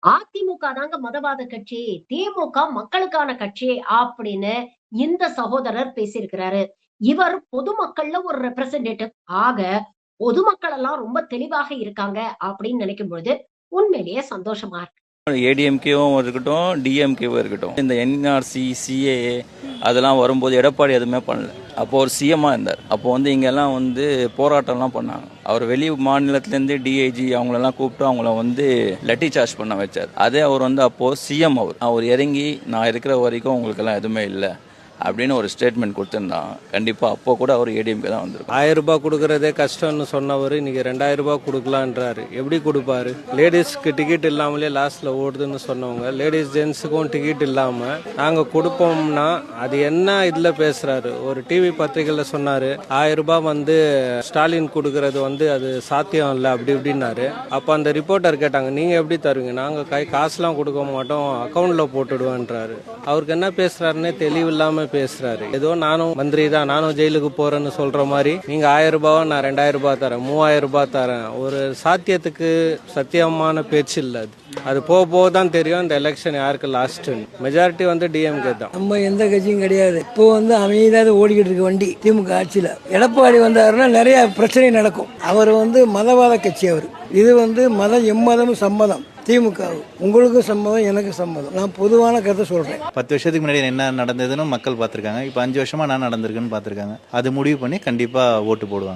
அதிமுக தாங்க மதவாத கட்சி, திமுக மக்களுக்கான கட்சி அப்படின்னு இந்த சகோதரர் பேசியிருக்கிறாரு. இவர் பொதுமக்கள்ல ஒரு ரெப்ரசன்டேட்டிவ். ஆக பொதுமக்கள் எல்லாம் ரொம்ப தெளிவாக இருக்காங்க அப்படின்னு நினைக்கும் பொழுது உண்மையிலேயே சந்தோஷமா இருக்கு. ஏடிஎம்கேவும் இருக்கட்டும், டிஎம்கேவும் இருக்கட்டும், இந்த என்ஆர்சி, சிஏஏ அதெல்லாம் வரும்போது எடப்பாடி எதுவுமே பண்ணல. அப்போ ஒரு சிஎம்மாக இருந்தார். அப்போ இங்கெல்லாம் போராட்டம்லாம் பண்ணாங்க. அவர் வெளி மாநிலத்திலேருந்து டிஐஜி அவங்களெல்லாம் கூப்பிட்டு அவங்கள லட்டி சார்ஜ் பண்ண வச்சார். அதே அவர் அப்போ சிஎம் அவர் இறங்கி நான் இருக்கிற வரைக்கும் உங்களுக்கெல்லாம் எதுவுமே இல்லை அப்படின்னு ஒரு ஸ்டேட்மெண்ட் கொடுத்துருந்தான். கண்டிப்பாக அப்போ கூட அவர் ஏடிஎம்கே தான் வந்திருக்கும். 1000 ரூபாய் கொடுக்கறதே கஷ்டம்னு சொன்னவர் இன்னைக்கு 2000 ரூபாய் கொடுக்கலான்றாரு. எப்படி கொடுப்பாரு? லேடிஸ்க்கு டிக்கெட் இல்லாமலே லாஸ்ட்ல ஓடுதுன்னு சொன்னவங்க, லேடிஸ் ஜென்ஸுக்கும் டிக்கெட் இல்லாம நாங்க கொடுப்போம்னா அது என்ன இதுல பேசுறாரு? ஒரு டிவி பத்திரிகையில சொன்னாரு 1000 ரூபாய் ஸ்டாலின் கொடுக்கறது அது சாத்தியம் இல்லை அப்படி இப்படின்னாரு. அப்ப அந்த ரிப்போர்ட்டர் கேட்டாங்க, நீங்க எப்படி தருவீங்க? நாங்க காசுலாம் கொடுக்க மாட்டோம், அக்கௌண்ட்ல போட்டுடுவோன்றாரு. அவருக்கு என்ன பேசுறாருன்னே தெளிவில்லாம பேசுறாரு. ஏதோ நானும் மந்திரி தான், நானும் ஜெயிலுக்கு போறேன்னு சொல்ற மாதிரி நீங்க 1000 ரூபாய் நான் 2000 ரூபாய் தரேன், 3000 ரூபாய் தரேன். ஒரு சாத்தியத்துக்கு சத்தியமான பேச்சு இல்ல. அது போக போக தான் தெரியும் இந்த எலெக்ஷன் யாருக்கு லாஸ்ட். மெஜாரிட்டி டிஎம்கே தான். நம்ம எந்த கட்சியும் கிடையாது. இப்போ அமைதியாக ஓடிக்கிட்டு இருக்கு வண்டி திமுக ஆட்சியில. எடப்பாடி வந்தாருன்னா நிறைய பிரச்சனை நடக்கும். அவர் மதவாத கட்சி. அவர் இது மதம் எம்மதமும் சம்மதம். திமுக உங்களுக்கு சம்மதம், எனக்கு சம்மதம். நான் பொதுவான கருத்தை சொல்றேன். 10 வருஷத்துக்கு முன்னாடி என்ன நடந்ததுன்னு மக்கள் பார்த்திருக்காங்க. இப்போ 5 வருஷமா என்ன நடந்திருக்குன்னு பார்த்திருக்காங்க. அது முடிவு பண்ணி கண்டிப்பா ஓட்டு போடுவாங்க.